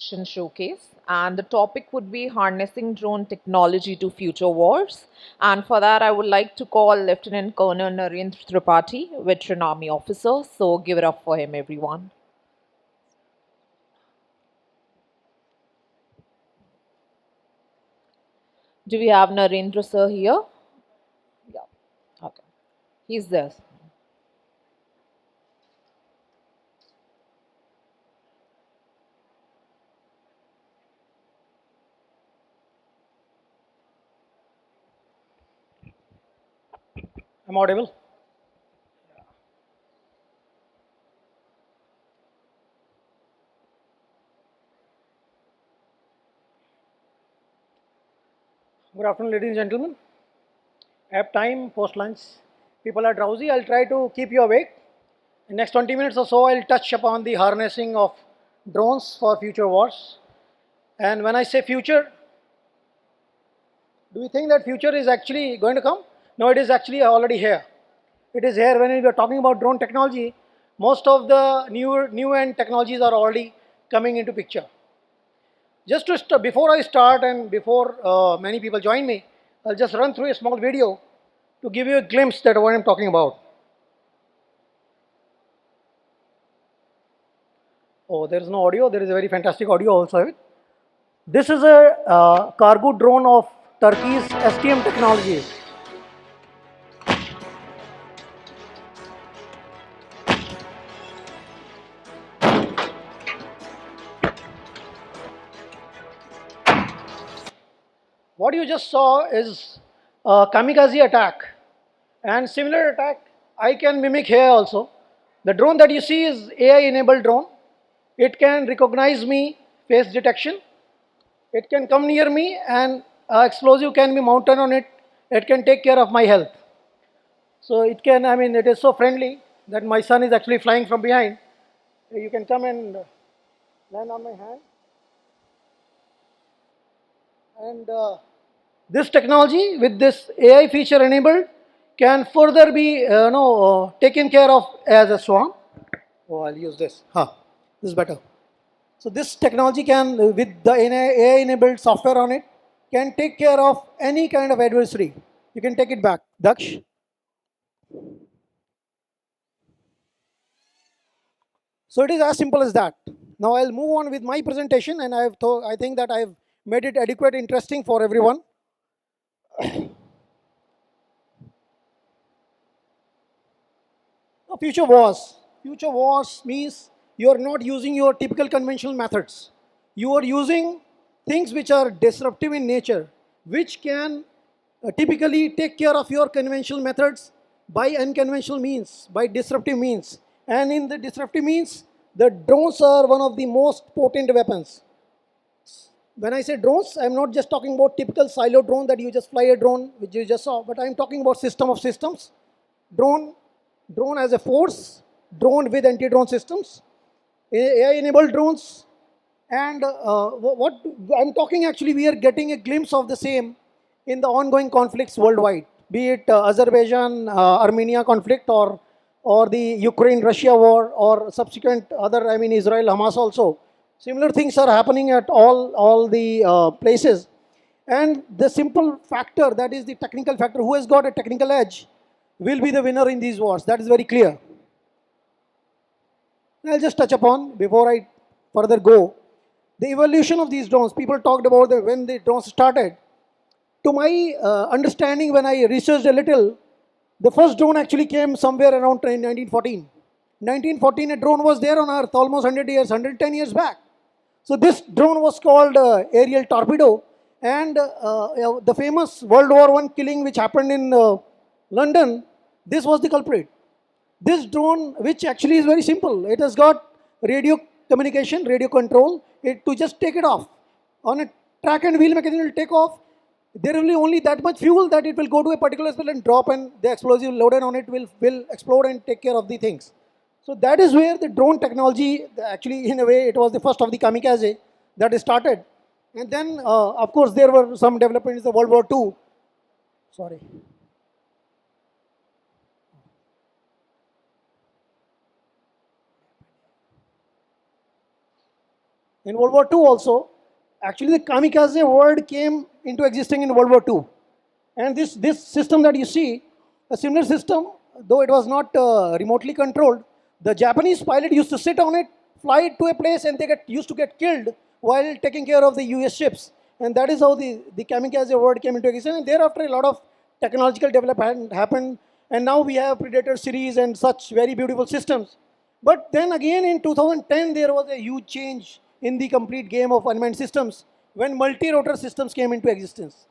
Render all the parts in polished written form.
Showcase, and the topic would be harnessing drone technology to future wars. And for that, I would like to call Lieutenant Colonel Narendra Tripathi, veteran army officer. So give it up for him, everyone. Do we have Narendra sir here? Yeah. Okay. He's there. I'm audible. Good afternoon, ladies and gentlemen. I have time post lunch. People are drowsy. I'll try to keep you awake. In next 20 minutes or so, I'll touch upon the harnessing of drones for future wars. And when I say future, do we think that future is actually going to come? No, it is actually already here. It is here. When we are talking about drone technology, most of the new end technologies are already coming into picture. Just to before I start and before many people join me, I'll just run through a small video to give you a glimpse that what I'm talking about. Oh, there is no audio. There is a very fantastic audio also. This is a cargo drone of Turkey's STM Technologies. What you just saw is a kamikaze attack, and similar attack I can mimic here also. The drone that you see is AI enabled drone. It can recognize me, face detection. It can come near me, and explosive can be mounted on it. It can take care of my health. So it can, I mean, it is so friendly that my son is actually flying from behind. You can come and land on my hand. And this technology with this AI feature enabled can further be taken care of as a swarm. Oh, I'll use this. Huh, this is better. So this technology can, with the AI enabled software on it, can take care of any kind of adversary. You can take it back, Daksh. So it is as simple as that. Now I'll move on with my presentation, and I think that I've made it adequate, interesting for everyone. Now, future wars. Future wars means you are not using your typical conventional methods. You are using things which are disruptive in nature, which can typically take care of your conventional methods by unconventional means, by disruptive means. And in the disruptive means, the drones are one of the most potent weapons. When I say drones, I'm not just talking about typical silo drone that you just fly a drone, which you just saw, but I'm talking about system of systems. Drone, drone as a force, drone with anti-drone systems, AI-enabled drones, and what I'm talking actually, we are getting a glimpse of the same in the ongoing conflicts worldwide, be it Azerbaijan, Armenia conflict, or the Ukraine-Russia war, or subsequent other, I mean, Israel, Hamas also. Similar things are happening at all the places. And the simple factor, that is the technical factor, who has got a technical edge, will be the winner in these wars. That is very clear. I'll just touch upon, before I further go, the evolution of these drones. People talked about when the drones started. To my understanding, when I researched a little, the first drone actually came somewhere around 1914. 1914, a drone was there on Earth almost 100 years, 110 years back. So this drone was called aerial torpedo, and the famous World War I killing which happened in London, this was the culprit. This drone, which actually is very simple, it has got radio communication, radio control, to just take it off. On a track and wheel mechanism, it will take off. There will be only that much fuel that it will go to a particular spot and drop, and the explosive loaded on it will explode and take care of the things. So that is where the drone technology, actually in a way, it was the first of the kamikaze that started. And then, of course, there were some developments in the World War II. Sorry. In World War II also, actually the kamikaze word came into existing in World War II. And this system that you see, a similar system, though it was not remotely controlled, the Japanese pilot used to sit on it, fly it to a place, and used to get killed while taking care of the US ships. And that is how the kamikaze word came into existence. And thereafter, a lot of technological development happened. And now we have Predator series and such very beautiful systems. But then again in 2010, there was a huge change in the complete game of unmanned systems when multi-rotor systems came into existence.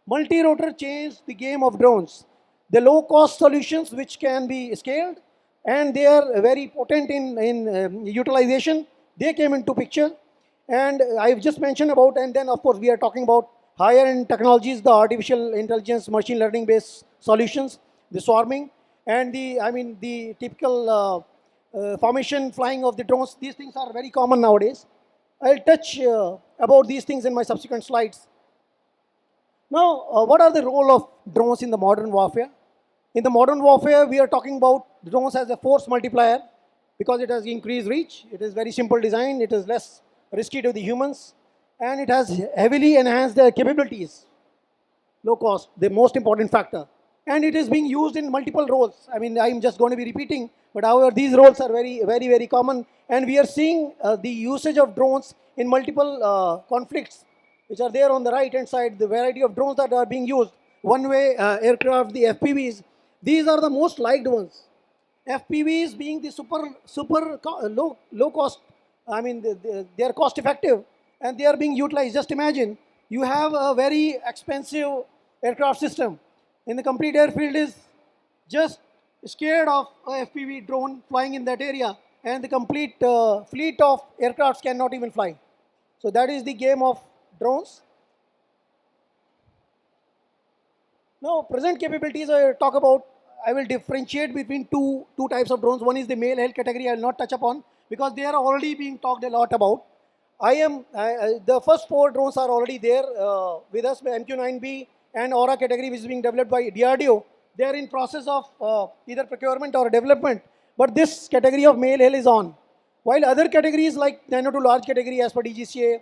Multi-rotor changed the game of drones. The low-cost solutions which can be scaled and they are very potent in utilization, they came into picture. And I've just mentioned about, and then of course we are talking about higher end technologies, the artificial intelligence, machine learning based solutions, the swarming, and the typical formation flying of the drones. These things are very common nowadays. I'll touch about these things in my subsequent slides. Now, what are the role of drones in the modern warfare? In the modern warfare, we are talking about drones as a force multiplier because it has increased reach. It is very simple design. It is less risky to the humans, and it has heavily enhanced their capabilities. Low cost, the most important factor. And it is being used in multiple roles. I mean, I'm just going to be repeating, but however, these roles are very common. And we are seeing the usage of drones in multiple conflicts, which are there on the right hand side, the variety of drones that are being used. One-way aircraft, the FPVs, these are the most liked ones. FPVs being the super low cost, I mean, they are cost effective and they are being utilized. Just imagine, you have a very expensive aircraft system and the complete airfield is just scared of a FPV drone flying in that area and the complete fleet of aircrafts cannot even fly. So that is the game of drones. Now, present capabilities I talk about, I will differentiate between two types of drones. One is the male health category I will not touch upon because they are already being talked a lot about. The first four drones are already there with us, MQ-9B and Aura category, which is being developed by DRDO. They are in process of either procurement or development, but this category of male health is on. While other categories like nano to large category as per DGCA,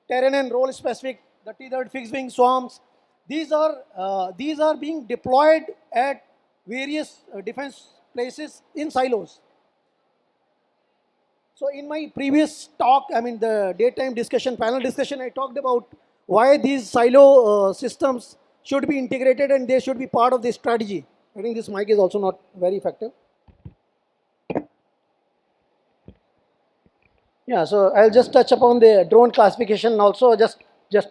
terrain and role specific, the tethered fixed wing swarms, these are being deployed at various defense places in silos. So in my previous talk, I mean the daytime discussion, panel discussion, I talked about why these silo systems should be integrated and they should be part of the strategy. I think this mic is also not very effective. Yeah, so I'll just touch upon the drone classification also, just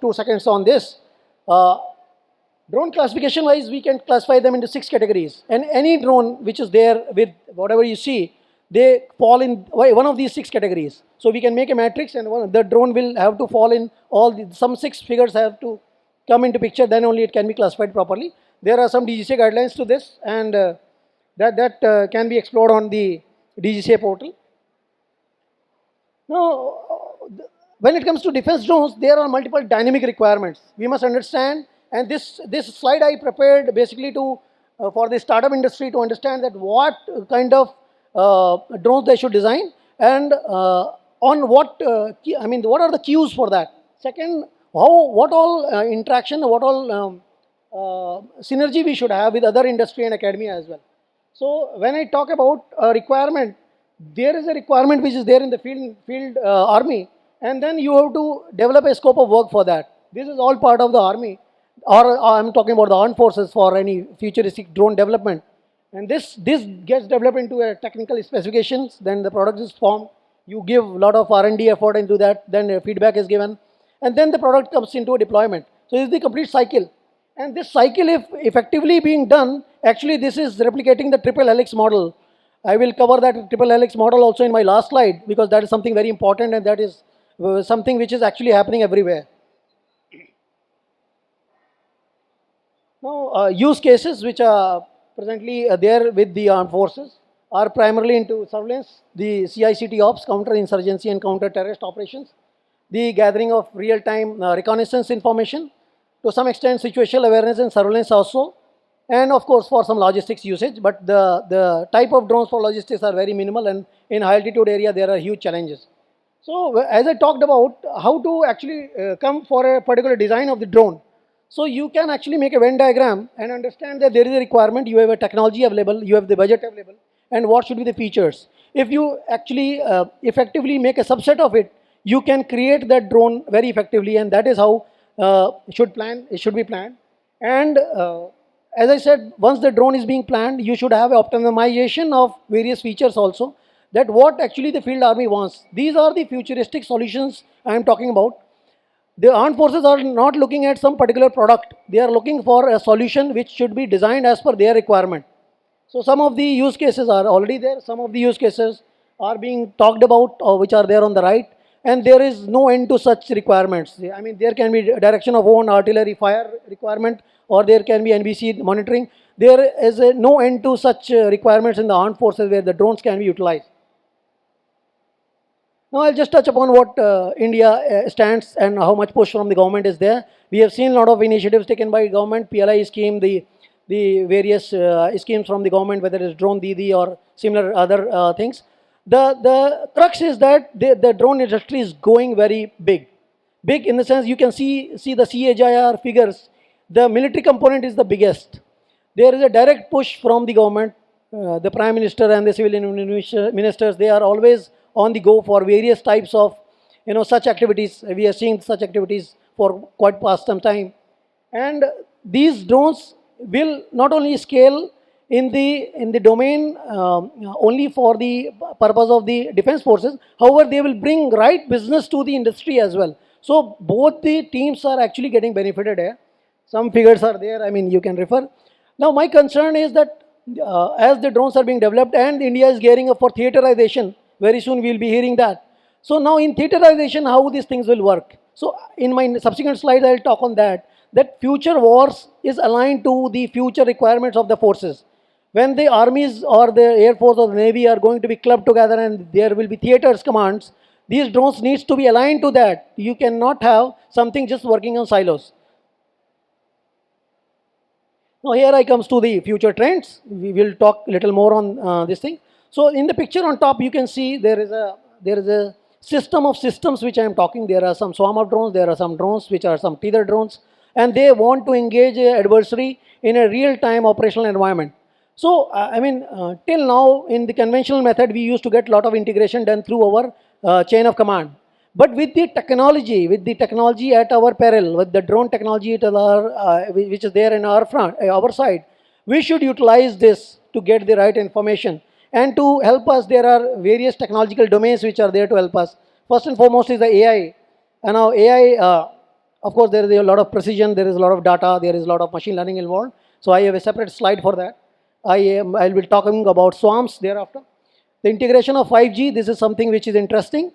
2 seconds on this. Drone classification wise, we can classify them into 6 categories. And any drone which is there with whatever you see, they fall in one of these 6 categories. So we can make a matrix and the drone will have to fall in some 6 figures have to come into picture, then only it can be classified properly. There are some DGCA guidelines to this and that can be explored on the DGCA portal. Now, when it comes to defense drones, there are multiple dynamic requirements. We must understand, and this slide I prepared basically to for the startup industry to understand that what kind of drones they should design and on what what are the cues for that. Second, what all interaction, what all synergy we should have with other industry and academia as well. So when I talk about a requirement, there is a requirement which is there in the field army, and then you have to develop a scope of work for that. This is all part of the army, or I'm talking about the armed forces for any futuristic drone development. And this gets developed into a technical specifications, then the product is formed, you give a lot of R&D effort into that, then feedback is given, and then the product comes into a deployment. So it's the complete cycle. And this cycle, if effectively being done, actually this is replicating the triple helix model. I will cover that triple helix model also in my last slide because that is something very important and that is something which is actually happening everywhere. Now, use cases which are presently there with the armed forces are primarily into surveillance, the CICT ops, counter-insurgency and counter-terrorist operations, the gathering of real-time reconnaissance information, to some extent situational awareness and surveillance also, and of course for some logistics usage, but the type of drones for logistics are very minimal and in high altitude area there are huge challenges. So as I talked about how to actually come for a particular design of the drone. So you can actually make a Venn diagram and understand that there is a requirement, you have a technology available, you have the budget available, and what should be the features. If you actually effectively make a subset of it, you can create that drone very effectively, and that is how it should be planned. And as I said, once the drone is being planned, you should have optimization of various features also, that what actually the field army wants. These are the futuristic solutions I am talking about. The armed forces are not looking at some particular product. They are looking for a solution which should be designed as per their requirement. So some of the use cases are already there. Some of the use cases are being talked about, or which are there on the right. And there is no end to such requirements. I mean, there can be direction of own artillery fire requirement, or there can be NBC monitoring. There is no end to such requirements in the armed forces where the drones can be utilized. Now I'll just touch upon what India stands and how much push from the government is there. We have seen a lot of initiatives taken by government, PLI scheme, the various schemes from the government, whether it's drone Didi or similar other things. The crux is that the drone industry is going very big. Big in the sense you can see the CHIR figures. The military component is the biggest. There is a direct push from the government. The Prime Minister and the civilian ministers, they are always on the go for various types of such activities. We are seeing such activities for quite past some time. And these drones will not only scale in the domain only for the purpose of the defense forces, however, they will bring right business to the industry as well. So both the teams are actually getting benefited here. Some figures are there, I mean, you can refer. Now, my concern is that as the drones are being developed and India is gearing up for theaterization, very soon we will be hearing that. So now in theaterization, how these things will work. So in my subsequent slides, I will talk on that future wars is aligned to the future requirements of the forces. When the armies or the air force or the navy are going to be clubbed together and there will be theaters commands, these drones needs to be aligned to that. You cannot have something just working on silos. Now here I comes to the future trends. We will talk a little more on this thing. So in the picture on top, you can see there is a system of systems which I am talking. There are some swarm of drones. There are some drones which are some tethered drones, and they want to engage a adversary in a real-time operational environment. So I mean, till now in the conventional method, we used to get a lot of integration done through our chain of command. But with the technology at our peril, with the drone technology at our, which is there in our front, our side, we should utilize this to get the right information. And to help us, there are various technological domains which are there to help us. First and foremost is the AI. And now AI, of course, there is a lot of precision, there is a lot of data, there is a lot of machine learning involved. So I have a separate slide for that. I'll be talking about swarms thereafter. The integration of 5G, this is something which is interesting.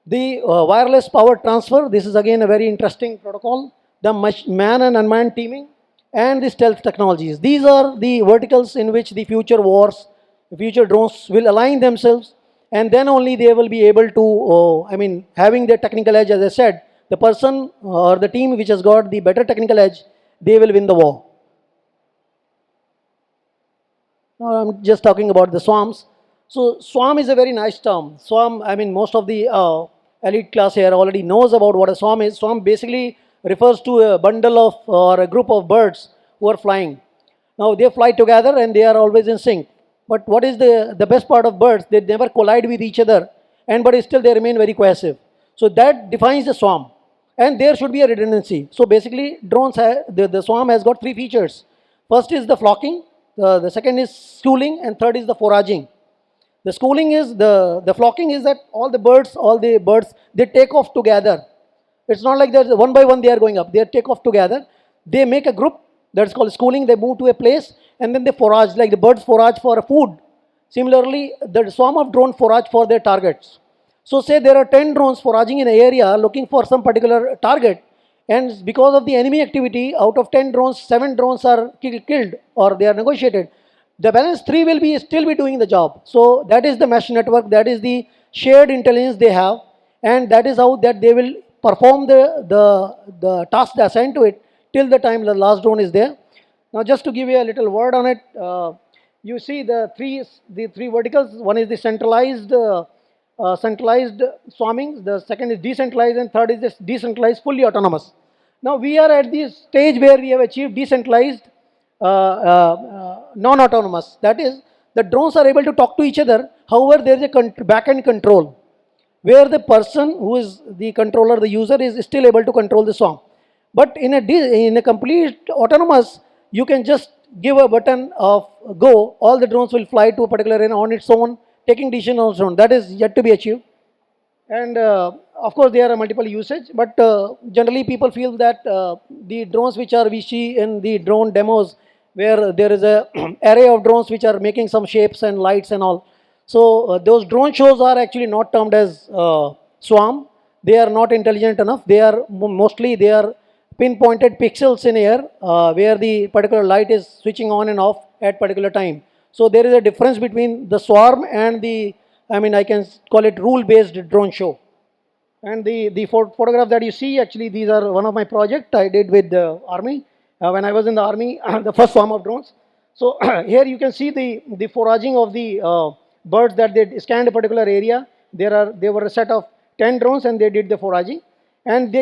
The wireless power transfer, this is again a very interesting protocol. The man and unmanned teaming, and the stealth technologies. These are the verticals in which the future wars, the future drones will align themselves, and then only they will be able to, I mean, having the technical edge, as I said, the person or the team which has got the better technical edge, they will win the war. Now I'm just talking about the swarms. So swarm is a very nice term. Swarm, I mean, most of the elite class here already knows about what a swarm is. Swarm basically refers to a bundle of or a group of birds who are flying. Now they fly together and they are always in sync. But what is the best part of birds? They never collide with each other, and but still they remain very cohesive. So that defines the swarm. And there should be a redundancy. So basically, the swarm has got three features. First is the flocking, the second is schooling, and third is the foraging. The schooling is the flocking is that all the birds, they take off together. It's not like that one by one they are going up. They take off together. They make a group, that's called schooling. They move to a place and then they forage, like the birds forage for food. Similarly, the swarm of drones forage for their targets. So say there are 10 drones foraging in an area looking for some particular target, and because of the enemy activity, out of 10 drones, 7 drones are killed or they are negotiated. The balance 3 will be still be doing the job. So that is the mesh network, that is the shared intelligence they have, and that is how that they will perform the task assigned to it till the time the last drone is there. Now just to give you a little word on it, you see the three verticals. One is the centralized centralized swarming, the second is decentralized, and third is this decentralized fully autonomous. Now we are at the stage where we have achieved decentralized non-autonomous. That is, the drones are able to talk to each other. However, there is a back-end control where the person who is the controller, the user, is still able to control the swarm. But in a complete autonomous, you can just give a button of go, all the drones will fly to a particular area on its own, taking decision on its own. That is yet to be achieved. And of course, there are multiple usage, but generally people feel that the drones which are we see in the drone demos, where there is a array of drones which are making some shapes and lights and all. So those drone shows are actually not termed as swarm. They are not intelligent enough. They are mostly they are pinpointed pixels in air where the particular light is switching on and off at particular time. So there is a difference between the swarm and the, I mean, I can call it rule-based drone show. And the photograph that you see, actually, these are one of my project I did with the army. When I was in the army, the first swarm of drones. So here you can see the foraging of the birds that they scanned a particular area. There were a set of 10 drones and they did the foraging. And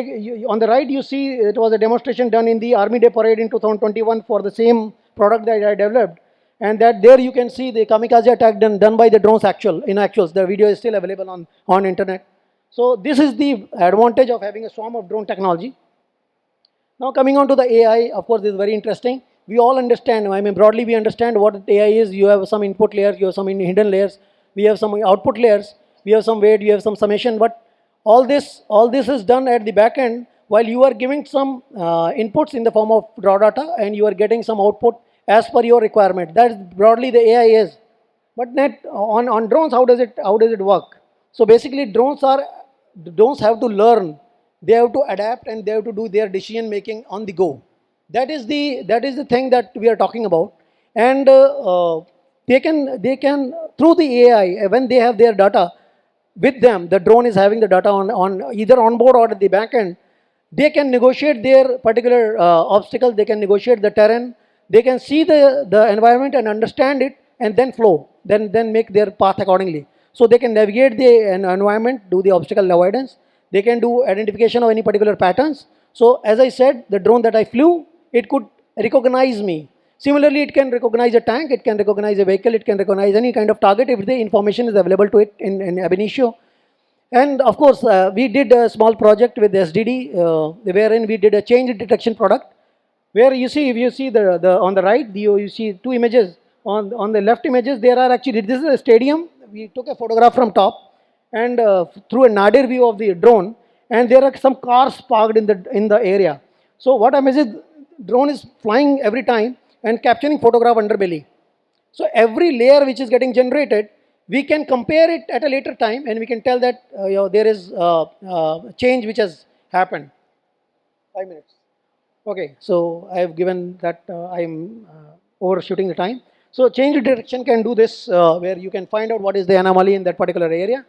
on the right, you see it was a demonstration done in the Army Day Parade in 2021 for the same product that I developed. And that there you can see the kamikaze attack done by the drones in actuals. The video is still available on internet. So this is the advantage of having a swarm of drone technology. Now coming on to the AI, of course, this is very interesting. We all understand, I mean, broadly we understand what AI is. You have some input layers, you have some hidden layers, we have some output layers, we have some weight, we have some summation, but all this is done at the back end while you are giving some inputs in the form of raw data and you are getting some output as per your requirement. That is broadly the AI is. But net on drones, how does it work? So basically, drones have to learn, they have to adapt, and they have to do their decision making on the go. That is the thing that we are talking about, and they can through the AI when they have their data with them. The drone is having the data on either on board or at the back end. They can negotiate their particular obstacle. They can negotiate the terrain. They can see the environment and understand it, and then flow. Then make their path accordingly. So they can navigate the environment, do the obstacle avoidance. They can do identification of any particular patterns. So as I said, the drone that I flew, it could recognize me. Similarly, it can recognize a tank, it can recognize a vehicle, it can recognize any kind of target if the information is available to it in ab initio. And of course, we did a small project with SDD, wherein we did a change detection product, where you see, if you see the on the right, you see two images. On the left images, there are actually, this is a stadium. We took a photograph from top, and through a nadir view of the drone, and there are some cars parked in the area. So what happens is, drone is flying every time and capturing photograph underbelly. So every layer which is getting generated, we can compare it at a later time, and we can tell that there is change which has happened. 5 minutes. Okay, so I have given that I am overshooting the time. So change detection can do this, where you can find out what is the anomaly in that particular area.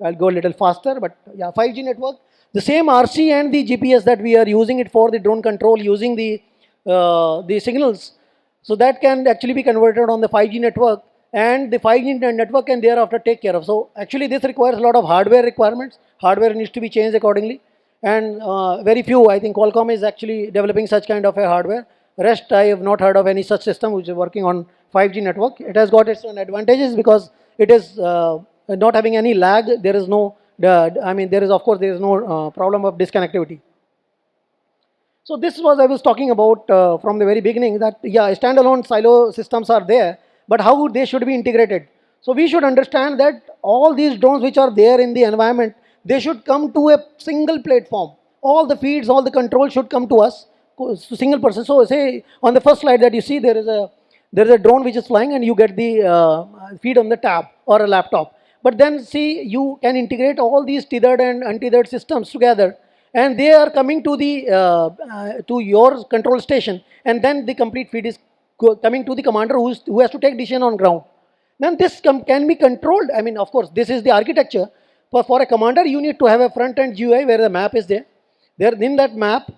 I'll go a little faster, but yeah, 5G network. The same RC and the GPS that we are using it for the drone control using the signals. So that can actually be converted on the 5G network, and the 5G network can thereafter take care of. So actually this requires a lot of hardware requirements. Hardware needs to be changed accordingly. And very few, I think Qualcomm is actually developing such kind of a hardware. Rest, I have not heard of any such system which is working on 5G network. It has got its own advantages because it is not having any lag. There is no, there is, of course, there is no problem of disconnectivity. So this was I was talking about from the very beginning, that yeah, standalone silo systems are there, but how they should be integrated. So we should understand that all these drones which are there in the environment, they should come to a single platform. All the feeds, all the control should come to us, single person. So say on the first slide that you see, there is a drone which is flying, and you get the feed on the tab or a laptop. But then see, you can integrate all these tethered and untethered systems together, and they are coming to the to your control station, and then the complete feed is coming to the commander who has to take decision on ground. Then this can be controlled. I mean, of course, this is the architecture. For a commander, you need to have a front-end GUI where the map is there. There in that map,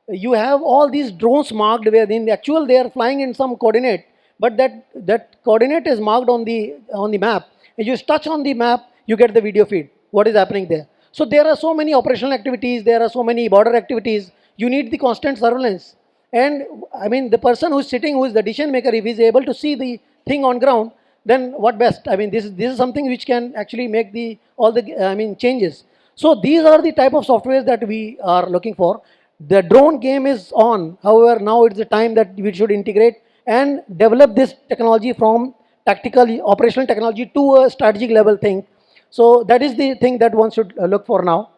you have all these drones marked where in the actual they are flying in some coordinate, but that coordinate is marked on the map. You touch on the map, you get the video feed, what is happening there. So there are so many operational activities, there are so many border activities, you need the constant surveillance. And I mean, the person who's sitting, who is the decision maker, if he's able to see the thing on ground, then what best? I mean, this is something which can actually make the all the changes. So these are the type of softwares that we are looking for. The drone game is on. However, now it's the time that we should integrate and develop this technology from tactical operational technology to a strategic level thing. So that is the thing that one should look for now.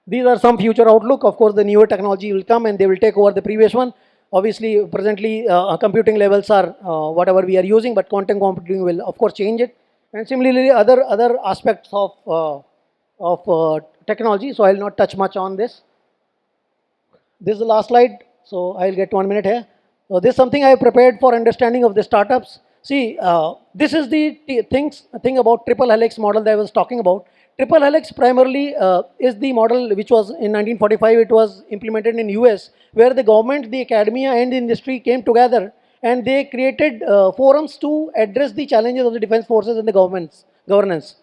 These are some future outlook. Of course, the newer technology will come and they will take over the previous one. Obviously, presently, computing levels are whatever we are using, but quantum computing will, of course, change it. And similarly, other aspects of technology. So I will not touch much on this. This is the last slide, so I'll get 1 minute here. So this is something I have prepared for understanding of the startups. See, this is the thing about triple helix model that I was talking about. Triple helix primarily is the model which was in 1945. It was implemented in US, where the government, the academia, and the industry came together and they created forums to address the challenges of the defense forces and the governance.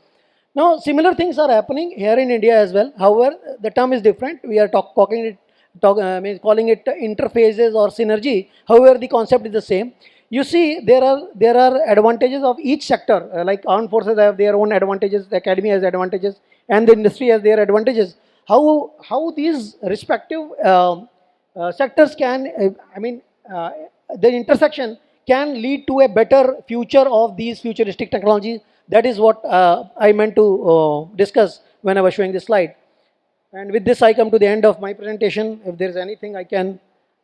Now, similar things are happening here in India as well. However, the term is different. We are calling it interfaces or synergy. However, the concept is the same. You see, there are advantages of each sector. Like armed forces have their own advantages, the academy has advantages, and the industry has their advantages. How these respective sectors can, the intersection can lead to a better future of these futuristic technologies. That is what I meant to discuss when I was showing this slide. And with this, I come to the end of my presentation. If there is anything I can,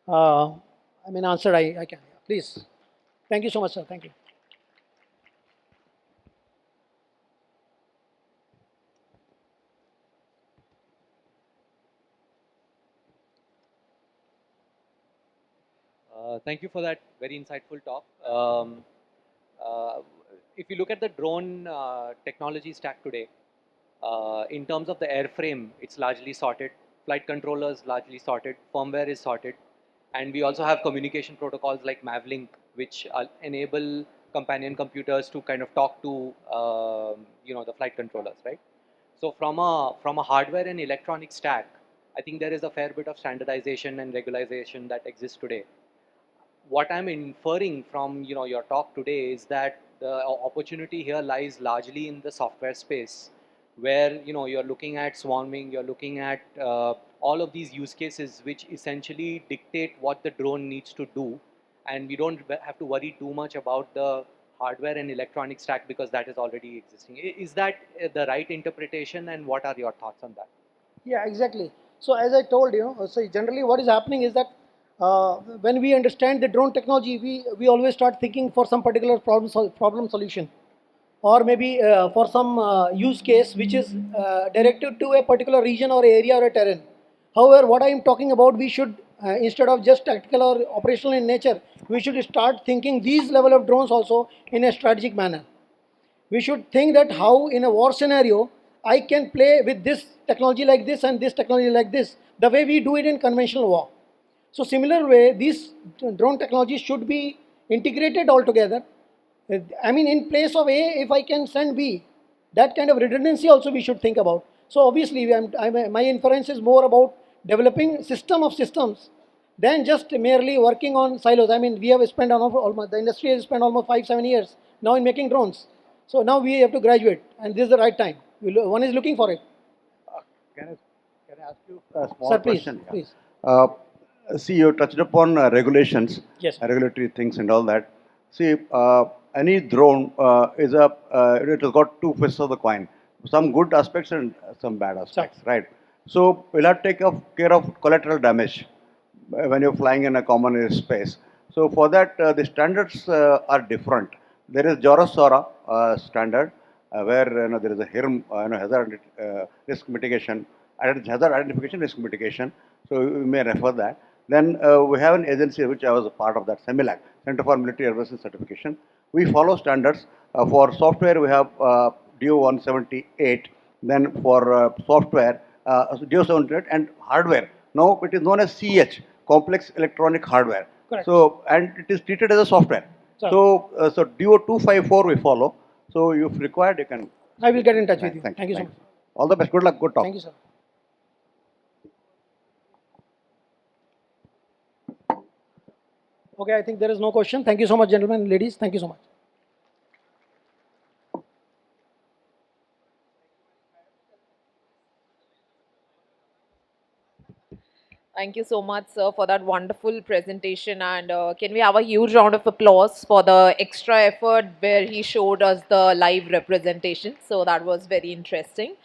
answer, I can. Please. Thank you so much, sir. Thank you. Thank you for that very insightful talk. Uh, if you look at the drone technology stack today, in terms of the airframe, it's largely sorted. Flight controllers largely sorted. Firmware is sorted, and we also have communication protocols like Mavlink, which enable companion computers to kind of talk to the flight controllers, right? So from a hardware and electronic stack, I think there is a fair bit of standardization and regularization that exists today. What I'm inferring from your talk today is that the opportunity here lies largely in the software space, where you're looking at swarming, you're looking at all of these use cases which essentially dictate what the drone needs to do, and we don't have to worry too much about the hardware and electronic stack because that is already existing. Is that the right interpretation, and what are your thoughts on that? Yeah, exactly. So as I told you, so generally what is happening is that when we understand the drone technology, we always start thinking for some particular problem solution, or maybe for some use case which is directed to a particular region or area or a terrain. However, what I am talking about, we should instead of just tactical or operational in nature, we should start thinking these level of drones also in a strategic manner. We should think that how in a war scenario I can play with this technology like this and this technology like this, the way we do it in conventional war. So similar way, these drone technologies should be integrated all together. In place of A, if I can send B, that kind of redundancy also we should think about. So obviously, my inference is more about developing system of systems than just merely working on silos. We have spent almost the industry has spent almost 5-7 years now in making drones. So now we have to graduate, and this is the right time. One is looking for it. Can I, can I ask you a small Sir, please, question? please. Uh, See, you touched upon regulations, Yes. regulatory things and all that. See, any drone it has got two faces of the coin, some good aspects and some bad aspects, right? So we'll have to take care of collateral damage when you're flying in a common airspace. So for that, the standards are different. There is Jorasora standard, where there is a HIRM, hazard risk mitigation, hazard identification risk mitigation. So you may refer that. Then we have an agency which I was a part of, that CEMILAC, Center for Military Aviation Certification. We follow standards. For software, we have DO 178. Then for software, DO 78, and hardware. Now it is known as CH, Complex Electronic Hardware. Correct. So, and it is treated as a software. Sir. So DO 254 we follow. So if required, you can I will get in touch with Right, you. thank Thank you so thank much. All the best. Good luck. Good talk. Thank you, sir. Okay, I think there is no question. Thank you so much, gentlemen and ladies. Thank you so much. Thank you so much, sir, for that wonderful presentation. And can we have a huge round of applause for the extra effort where he showed us the live representation? So that was very interesting.